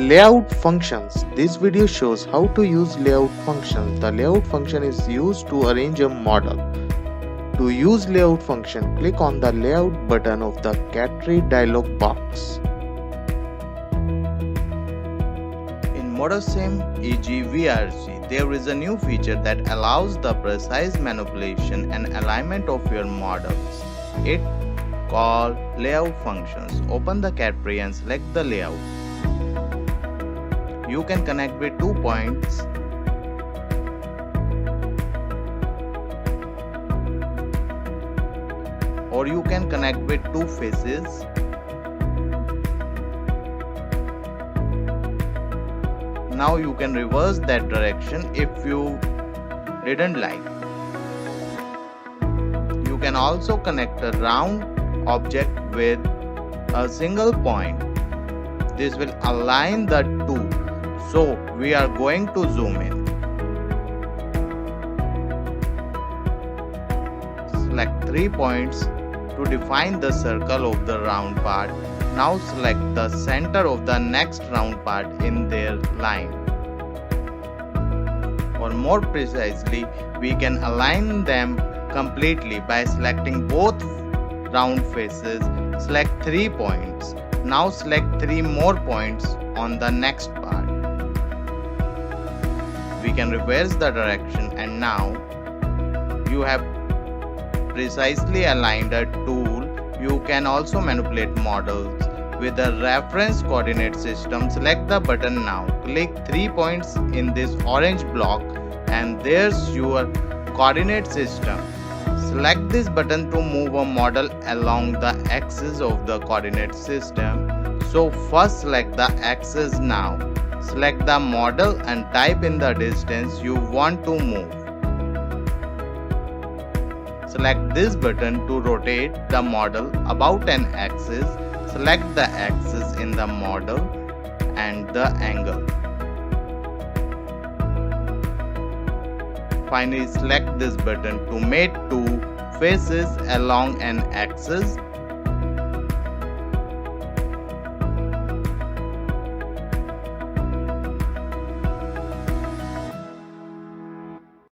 Layout functions. This video shows how to use layout function. The layout function is used to arrange a model. To use layout function, click on the layout button of the Get-Ready dialog box. In ModelSim EG there is a new feature that allows the precise manipulation and alignment of your models. It called layout functions. Open the Get-Ready and select the layout. You can connect with 2 points or you can connect with 2 faces. Now you can reverse that direction if you didn't like. You can also connect a round object with a single point. This will align the two. So we are going to zoom in. Select 3 points to define the circle of the round part. Now select the center of the next round part in their line. Or more precisely, we can align them completely by selecting both round faces. Select 3 points. Now select 3 more points on the next part. We can reverse the direction, and now you have precisely aligned a tool. You can also manipulate models with a reference coordinate system. Select the button now. Click 3 points in this orange block and there's your coordinate system. Select this button to move a model along the axis of the coordinate system. So first select the axis now. Select the model and type in the distance you want to move. Select this button to rotate the model about an axis. Select the axis in the model and the angle. Finally, select this button to make 2 faces along an axis.